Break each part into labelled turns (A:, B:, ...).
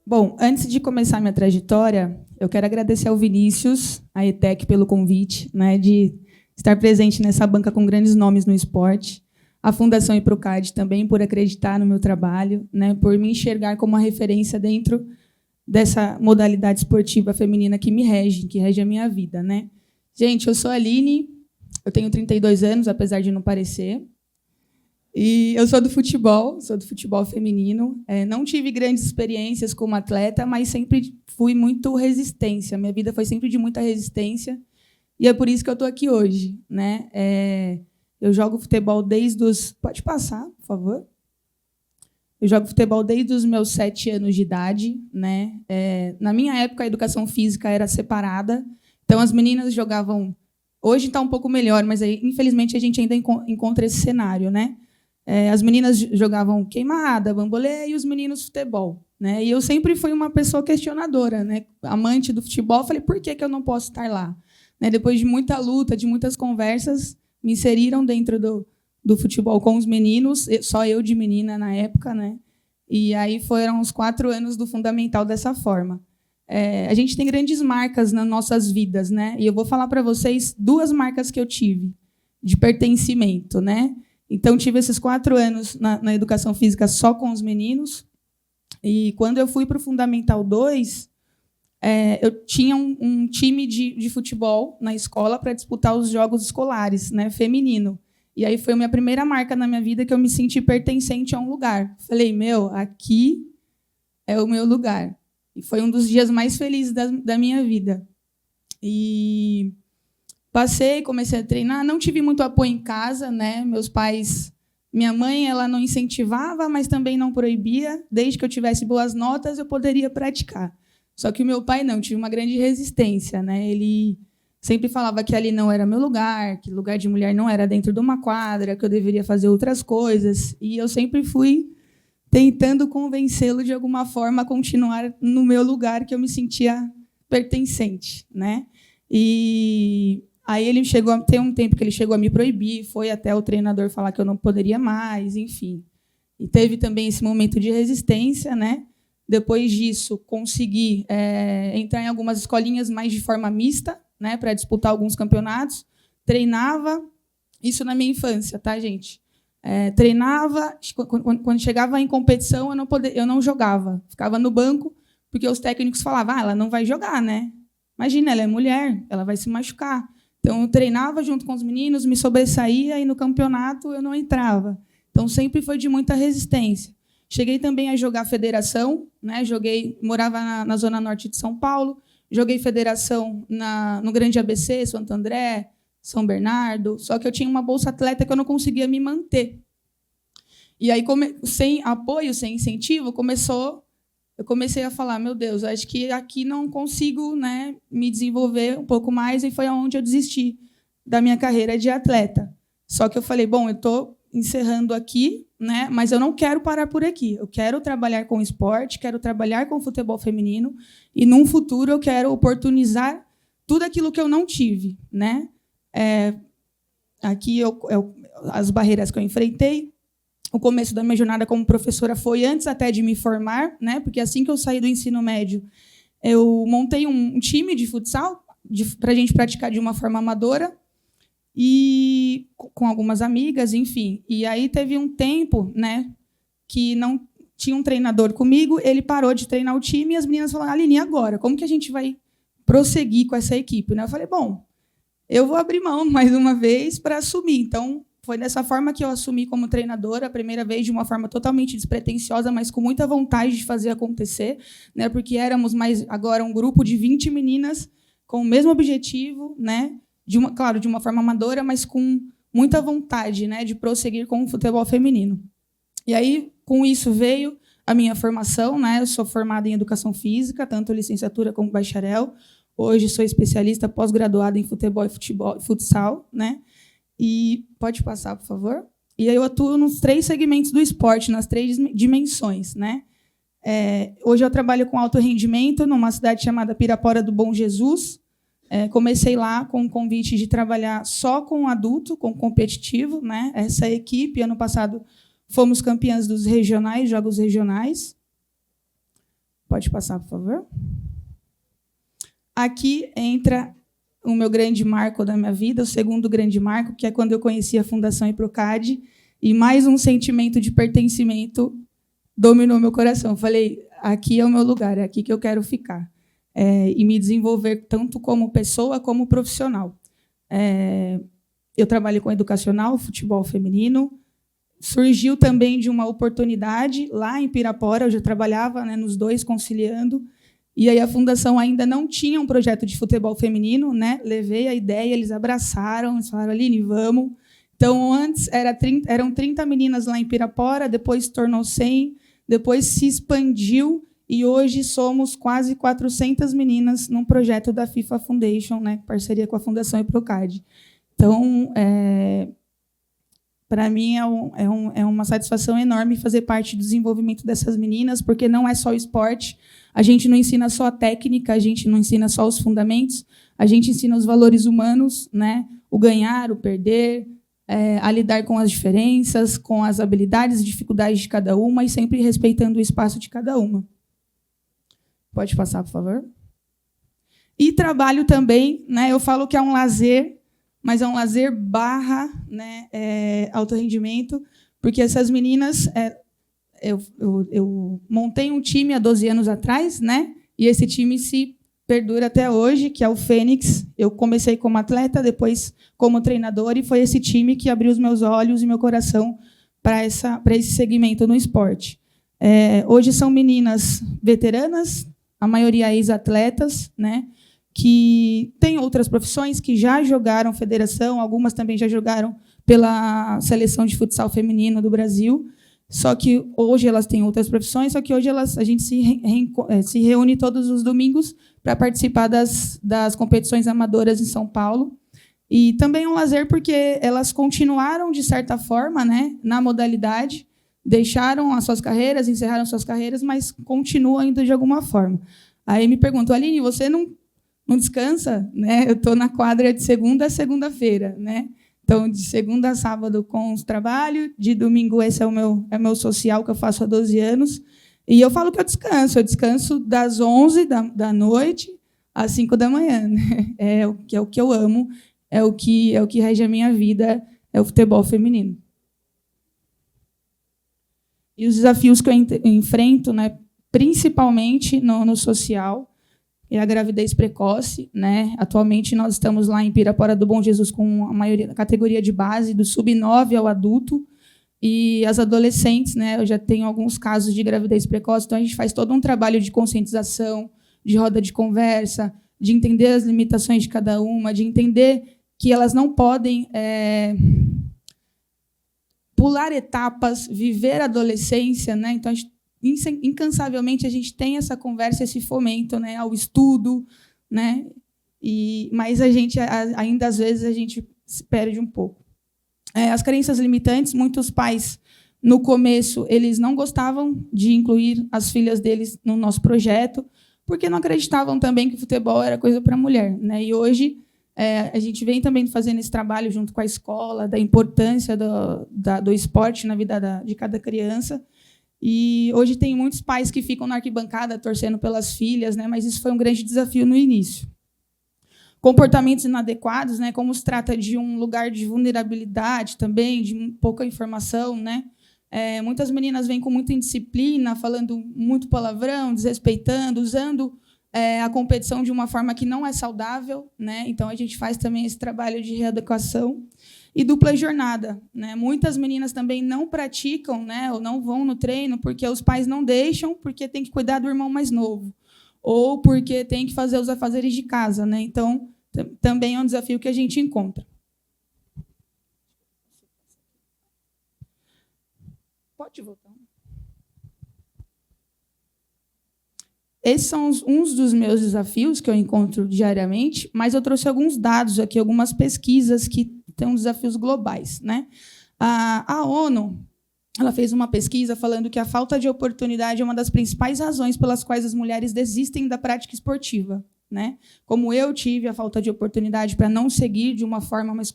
A: Bom, antes de começar minha trajetória, eu quero agradecer ao Vinícius, à ETEC, pelo convite, né, de estar presente nessa banca com grandes nomes no esporte, a Fundação Iprocard também por acreditar no meu trabalho, né, por me enxergar como uma referência dentro dessa modalidade esportiva feminina que me rege, que rege a minha vida, né? Gente, eu sou a Aline, eu tenho 32 anos, apesar de não parecer. E eu sou do futebol feminino. Não tive grandes experiências como atleta, mas sempre fui muito resistência. Minha vida foi sempre de muita resistência. E é por isso que eu estou aqui hoje, né? Eu jogo futebol desde os... Pode passar, por favor? Eu jogo futebol desde os meus 7 anos de idade, né? Na minha época, a educação física era separada. Então, as meninas jogavam... Hoje está um pouco melhor, mas, aí, infelizmente, a gente ainda encontra esse cenário, né? As meninas jogavam queimada, bambolê, e os meninos futebol, né? E eu sempre fui uma pessoa questionadora, né? Amante do futebol. Falei, por que eu não posso estar lá? Né? Depois de muita luta, de muitas conversas, me inseriram dentro do futebol com os meninos, só eu de menina na época, né? E aí foram os 4 anos do fundamental dessa forma. A gente tem grandes marcas nas nossas vidas, né? E eu vou falar para vocês 2 marcas que eu tive de pertencimento, né? Então, tive esses 4 anos na educação física só com os meninos. E, quando eu fui para o Fundamental 2, eu tinha um time de futebol na escola para disputar os jogos escolares, né, feminino. E aí foi a minha primeira marca na minha vida que eu me senti pertencente a um lugar. Falei, aqui é o meu lugar. E foi um dos dias mais felizes da minha vida. E... passei, comecei a treinar, não tive muito apoio em casa, né? Meus pais, minha mãe, ela não incentivava, mas também não proibia. Desde que eu tivesse boas notas, eu poderia praticar. Só que o meu pai não, tive uma grande resistência, né? Ele sempre falava que ali não era meu lugar, que lugar de mulher não era dentro de uma quadra, que eu deveria fazer outras coisas. E eu sempre fui tentando convencê-lo de alguma forma a continuar no meu lugar, que eu me sentia pertencente, né? E aí ele chegou a ter um tempo que ele chegou a me proibir, foi até o treinador falar que eu não poderia mais, enfim. E teve também esse momento de resistência, né? Depois disso, consegui entrar em algumas escolinhas mais de forma mista, né, para disputar alguns campeonatos. Treinava, isso na minha infância, tá, gente? Treinava, quando chegava em competição, eu não jogava, ficava no banco, porque os técnicos falavam, ela não vai jogar, né? Imagina, ela é mulher, ela vai se machucar. Então, eu treinava junto com os meninos, me sobressaía, e no campeonato eu não entrava. Então, sempre foi de muita resistência. Cheguei também a jogar federação, né? Morava na Zona Norte de São Paulo, joguei federação no Grande ABC, Santo André, São Bernardo, só que eu tinha uma bolsa atleta que eu não conseguia me manter. E aí, sem apoio, sem incentivo, eu comecei a falar, meu Deus, acho que aqui não consigo, né, me desenvolver um pouco mais, e foi onde eu desisti da minha carreira de atleta. Só que eu falei, bom, eu estou encerrando aqui, né, mas eu não quero parar por aqui. Eu quero trabalhar com esporte, quero trabalhar com futebol feminino, e, num futuro, eu quero oportunizar tudo aquilo que eu não tive, né? Aqui, as barreiras que eu enfrentei. O começo da minha jornada como professora foi antes até de me formar, né? Porque assim que eu saí do ensino médio, eu montei um time de futsal para a gente praticar de uma forma amadora, e com algumas amigas, enfim. E aí teve um tempo, né, que não tinha um treinador comigo, ele parou de treinar o time e as meninas falaram, Aline, e agora? Como que a gente vai prosseguir com essa equipe? Eu falei, bom, eu vou abrir mão mais uma vez para assumir. Então, foi dessa forma que eu assumi como treinadora, a primeira vez de uma forma totalmente despretensiosa, mas com muita vontade de fazer acontecer, né? Porque éramos agora um grupo de 20 meninas com o mesmo objetivo, né? Claro, de uma forma amadora, mas com muita vontade, né, de prosseguir com o futebol feminino. E aí, com isso, veio a minha formação, né? Eu sou formada em educação física, tanto licenciatura como bacharel. Hoje sou especialista pós-graduada em futebol e futsal, né? E pode passar, por favor? E aí eu atuo nos 3 segmentos do esporte, nas 3 dimensões, né? Hoje eu trabalho com alto rendimento numa cidade chamada Pirapora do Bom Jesus. Comecei lá com o convite de trabalhar só com adulto, com competitivo, né? Essa equipe, ano passado, fomos campeãs dos regionais, jogos regionais. Pode passar, por favor. Aqui entra o meu grande marco da minha vida, o segundo grande marco, que é quando eu conheci a Fundação Hiprocad, e mais um sentimento de pertencimento dominou meu coração. Eu falei, aqui é o meu lugar, é aqui que eu quero ficar. E me desenvolver tanto como pessoa como profissional. Eu trabalho com educacional, futebol feminino. Surgiu também de uma oportunidade lá em Pirapora, eu já trabalhava, né, nos dois, conciliando, e aí a Fundação ainda não tinha um projeto de futebol feminino, né? Levei a ideia, eles abraçaram, eles falaram, Aline, vamos. Então, antes eram 30 meninas lá em Pirapora, depois se tornou 100, depois se expandiu, e hoje somos quase 400 meninas num projeto da FIFA Foundation, né, parceria com a Fundação Hiprocad. Então, para mim, é uma satisfação enorme fazer parte do desenvolvimento dessas meninas, porque não é só o esporte, a gente não ensina só a técnica, a gente não ensina só os fundamentos, a gente ensina os valores humanos, né? O ganhar, o perder, a lidar com as diferenças, com as habilidades e dificuldades de cada uma, e sempre respeitando o espaço de cada uma. Pode passar, por favor. E trabalho também, né? Eu falo que é um lazer, mas é um lazer barra, né, alto rendimento, porque essas meninas, eu montei um time há 12 anos atrás, né, e esse time se perdura até hoje, que é o Fênix. Eu comecei como atleta, depois como treinadora, e foi esse time que abriu os meus olhos e meu coração para esse segmento no esporte. Hoje são meninas veteranas, a maioria ex-atletas, né, que têm outras profissões, que já jogaram federação, algumas também já jogaram pela seleção de futsal feminino do Brasil, só que hoje elas têm outras profissões, só que hoje a gente se reúne todos os domingos para participar das competições amadoras em São Paulo. E também é um lazer porque elas continuaram, de certa forma, né, na modalidade, deixaram as suas carreiras, encerraram suas carreiras, mas continuam ainda de alguma forma. Aí me perguntam, Aline, você não descansa, né? Eu estou na quadra de segunda a segunda-feira, né? Então, de segunda a sábado com os trabalhos, de domingo esse é o meu social que eu faço há 12 anos, e eu falo que eu descanso das 11 da noite às 5 da manhã, né? É o que eu amo, é o que rege a minha vida, é o futebol feminino. E os desafios que eu enfrento, né, principalmente no social, é a gravidez precoce, né? Atualmente nós estamos lá em Pirapora do Bom Jesus com a maioria da categoria de base, do sub-9 ao adulto, e as adolescentes, né? Eu já tenho alguns casos de gravidez precoce, então a gente faz todo um trabalho de conscientização, de roda de conversa, de entender as limitações de cada uma, de entender que elas não podem pular etapas, viver a adolescência, né? Então incansavelmente a gente tem essa conversa, esse fomento, né, ao estudo, né? Mas a gente ainda às vezes a gente se perde um pouco. As crenças limitantes, muitos pais no começo eles não gostavam de incluir as filhas deles no nosso projeto, porque não acreditavam também que o futebol era coisa para mulher, né? E hoje a gente vem também fazendo esse trabalho junto com a escola, da importância do esporte na vida de cada criança. E hoje tem muitos pais que ficam na arquibancada torcendo pelas filhas, né? Mas isso foi um grande desafio no início. Comportamentos inadequados, né? Como se trata de um lugar de vulnerabilidade também, de pouca informação, né? Muitas meninas vêm com muita indisciplina, falando muito palavrão, desrespeitando, usando a competição de uma forma que não é saudável, né? Então a gente faz também esse trabalho de reeducação. E dupla jornada, né? Muitas meninas também não praticam, né, ou não vão no treino porque os pais não deixam, porque tem que cuidar do irmão mais novo, ou porque tem que fazer os afazeres de casa, né? Então, também é um desafio que a gente encontra. Pode voltar. Esses são uns dos meus desafios que eu encontro diariamente, mas eu trouxe alguns dados aqui, algumas pesquisas que têm desafios globais, né? A ONU ela fez uma pesquisa falando que a falta de oportunidade é uma das principais razões pelas quais as mulheres desistem da prática esportiva, né? Como eu tive a falta de oportunidade para não seguir de uma forma, mas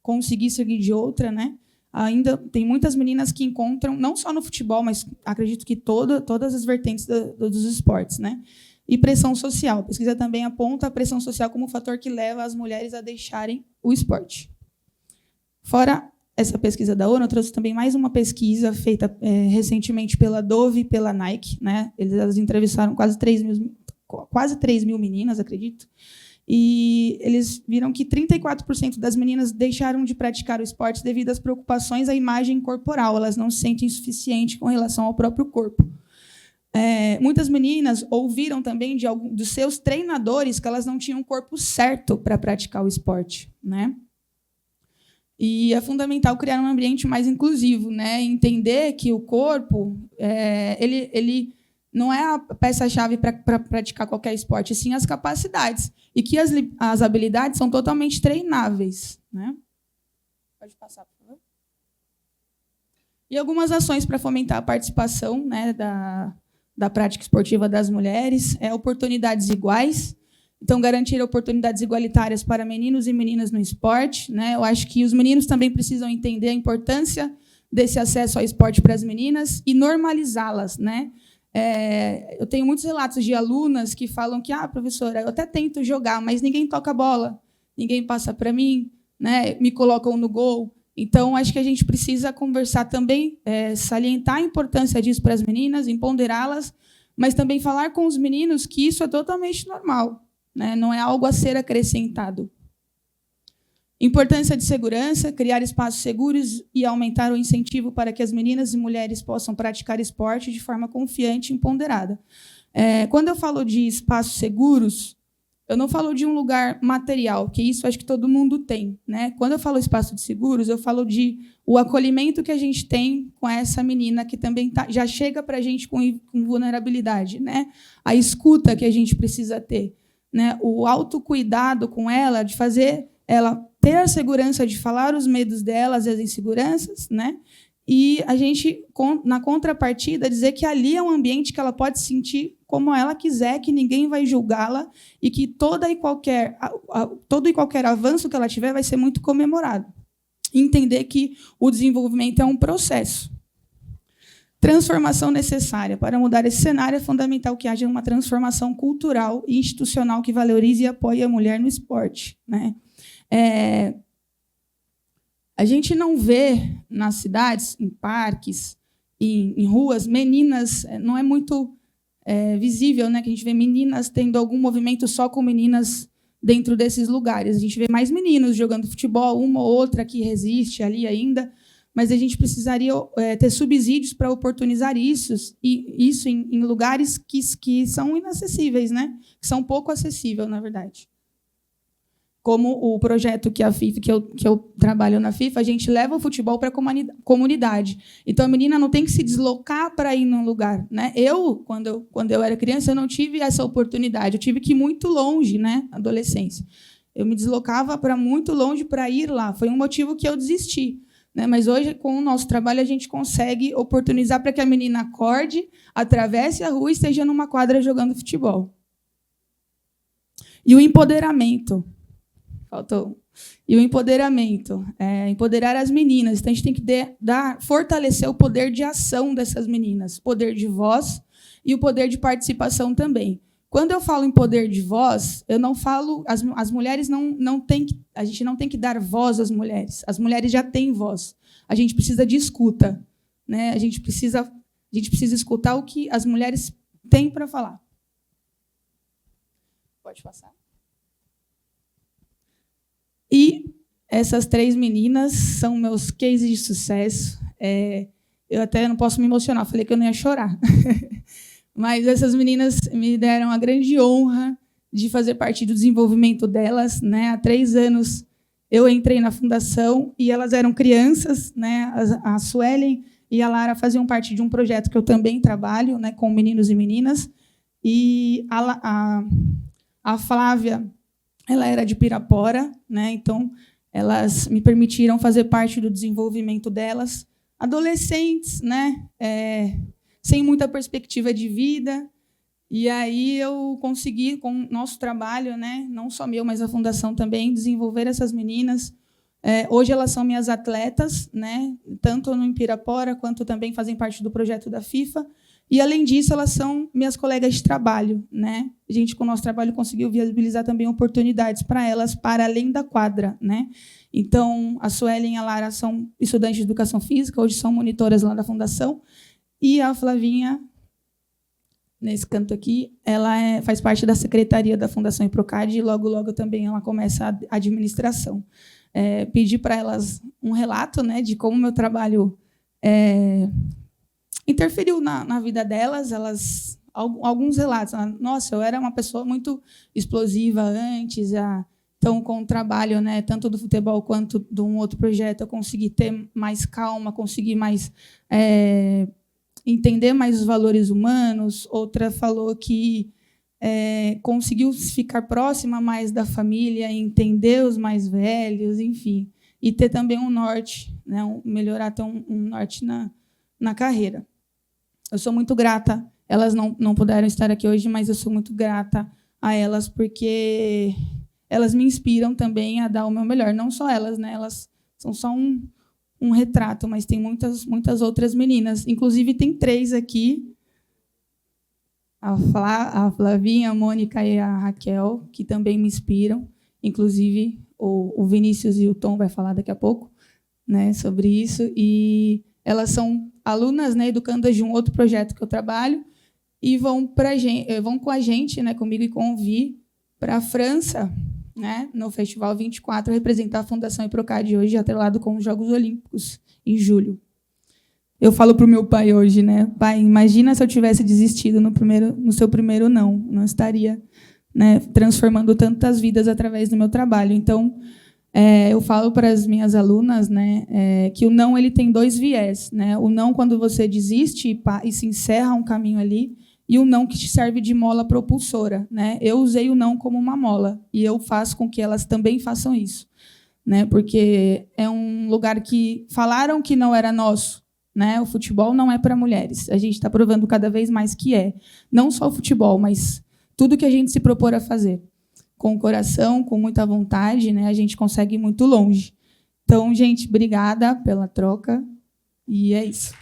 A: conseguir seguir de outra, né? ainda tem muitas meninas que encontram, não só no futebol, mas acredito que todas as vertentes dos esportes, né? E pressão social. A pesquisa também aponta a pressão social como um fator que leva as mulheres a deixarem o esporte. Fora essa pesquisa da ONU, eu trouxe também mais uma pesquisa feita recentemente pela Dove e pela Nike, né? Eles entrevistaram quase 3 mil meninas, acredito, e eles viram que 34% das meninas deixaram de praticar o esporte devido às preocupações à imagem corporal. Elas não se sentem suficiente com relação ao próprio corpo. Muitas meninas ouviram também dos seus treinadores que elas não tinham um corpo certo para praticar o esporte, né? E é fundamental criar um ambiente mais inclusivo, né? Entender que o corpo ele não é a peça-chave para praticar qualquer esporte, sim as capacidades. E que as habilidades são totalmente treináveis, né? Pode passar, por favor. E algumas ações para fomentar a participação, né, da prática esportiva das mulheres, oportunidades iguais. Então, garantir oportunidades igualitárias para meninos e meninas no esporte, né? Eu acho que os meninos também precisam entender a importância desse acesso ao esporte para as meninas e normalizá-las, né? Eu tenho muitos relatos de alunas que falam que, professora, eu até tento jogar, mas ninguém toca a bola, ninguém passa para mim, né? Me colocam no gol. Então, acho que a gente precisa conversar também, salientar a importância disso para as meninas, empoderá-las, mas também falar com os meninos que isso é totalmente normal, né? Não é algo a ser acrescentado. Importância de segurança, criar espaços seguros e aumentar o incentivo para que as meninas e mulheres possam praticar esporte de forma confiante e empoderada. Quando eu falo de espaços seguros, eu não falo de um lugar material, que isso acho que todo mundo tem, né? Quando eu falo espaço de seguros, eu falo de o acolhimento que a gente tem com essa menina que também já chega para a gente com vulnerabilidade, né? A escuta que a gente precisa ter, né? O autocuidado com ela, de fazer ela ter a segurança de falar os medos delas e as inseguranças, né? E a gente, na contrapartida, dizer que ali é um ambiente que ela pode sentir como ela quiser, que ninguém vai julgá-la e que todo e qualquer avanço que ela tiver vai ser muito comemorado. Entender que o desenvolvimento é um processo. Transformação necessária. Para mudar esse cenário, é fundamental que haja uma transformação cultural e institucional que valorize e apoie a mulher no esporte, né? A gente não vê nas cidades, em parques, em ruas, meninas, não é muito visível, né, que a gente vê meninas tendo algum movimento só com meninas dentro desses lugares. A gente vê mais meninos jogando futebol, uma ou outra que resiste ali ainda, mas a gente precisaria ter subsídios para oportunizar isso em lugares que são inacessíveis, né, que são pouco acessíveis, na verdade. Como o projeto que eu trabalho na FIFA, a gente leva o futebol para a comunidade. Então, a menina não tem que se deslocar para ir num lugar, né? Quando eu era criança, eu não tive essa oportunidade. Eu tive que ir muito longe, né? Na adolescência. Eu me deslocava para muito longe para ir lá. Foi um motivo que eu desisti, né? Mas hoje, com o nosso trabalho, a gente consegue oportunizar para que a menina acorde, atravesse a rua e esteja numa quadra jogando futebol. E o empoderamento. Faltou. E o empoderamento, empoderar as meninas. Então, a gente tem que fortalecer o poder de ação dessas meninas, poder de voz e o poder de participação também. Quando eu falo em poder de voz, eu não falo, as mulheres não têm que, a gente não tem que dar voz às mulheres. As mulheres já têm voz. A gente precisa de escuta, né? A gente precisa escutar o que as mulheres têm para falar. Pode passar. E essas 3 meninas são meus cases de sucesso. Eu até não posso me emocionar, falei que eu não ia chorar. Mas essas meninas me deram a grande honra de fazer parte do desenvolvimento delas, né? Há 3 anos eu entrei na fundação e elas eram crianças, né? A Suelen e a Lara faziam parte de um projeto que eu também trabalho, né? Com meninos e meninas. E a Flávia, ela era de Pirapora, né? Então, elas me permitiram fazer parte do desenvolvimento delas. Adolescentes, né? Sem muita perspectiva de vida. E aí eu consegui, com o nosso trabalho, né? Não só meu, mas a Fundação também, desenvolver essas meninas, Hoje elas são minhas atletas, né? Tanto no Ibirapuera quanto também fazem parte do projeto da FIFA. E, além disso, elas são minhas colegas de trabalho, né? A gente, com o nosso trabalho, conseguiu viabilizar também oportunidades para elas, para além da quadra, né? Então, a Suelen e a Lara são estudantes de educação física, hoje são monitoras lá da Fundação, e a Flavinha, nesse canto aqui, ela faz parte da secretaria da Fundação Iprocad, e logo, logo também ela começa a administração. Pedi para elas um relato, né, de como o meu trabalho interferiu na vida delas. Alguns relatos. Nossa, eu era uma pessoa muito explosiva antes, então, com o trabalho, né, tanto do futebol quanto de um outro projeto, eu consegui ter mais calma, consegui mais entender mais os valores humanos. Outra falou que conseguiu ficar próxima mais da família, entender os mais velhos, enfim, e ter também um norte, né, melhorar, ter um norte na carreira. Eu sou muito grata. Elas não puderam estar aqui hoje, mas eu sou muito grata a elas, porque elas me inspiram também a dar o meu melhor. Não só elas, né? Elas são só um retrato, mas tem muitas outras meninas. Inclusive, tem 3 aqui, a Flavinha, a Mônica e a Raquel, que também me inspiram. Inclusive, o Vinícius e o Tom vai falar daqui a pouco, né, sobre isso. E elas são alunas, né, educandas de um outro projeto que eu trabalho, e vão com a gente, né, comigo e com o Vi, para a França, né, no Festival 24, representar a Fundação Iprocad hoje, atrelado com os Jogos Olímpicos, em julho. Eu falo para o meu pai hoje, né, pai, imagina se eu tivesse desistido no seu primeiro não estaria, né, transformando tantas vidas através do meu trabalho. Então, eu falo para as minhas alunas, né, que o não ele tem 2 viés, né? O não quando você desiste e se encerra um caminho ali, e o não que te serve de mola propulsora, né? Eu usei o não como uma mola, e eu faço com que elas também façam isso, né? Porque é um lugar que falaram que não era nosso, né? O futebol não é para mulheres. A gente está provando cada vez mais que é. Não só o futebol, mas tudo que a gente se propor a fazer. Com o coração, com muita vontade, né, a gente consegue ir muito longe. Então, gente, obrigada pela troca. E é isso.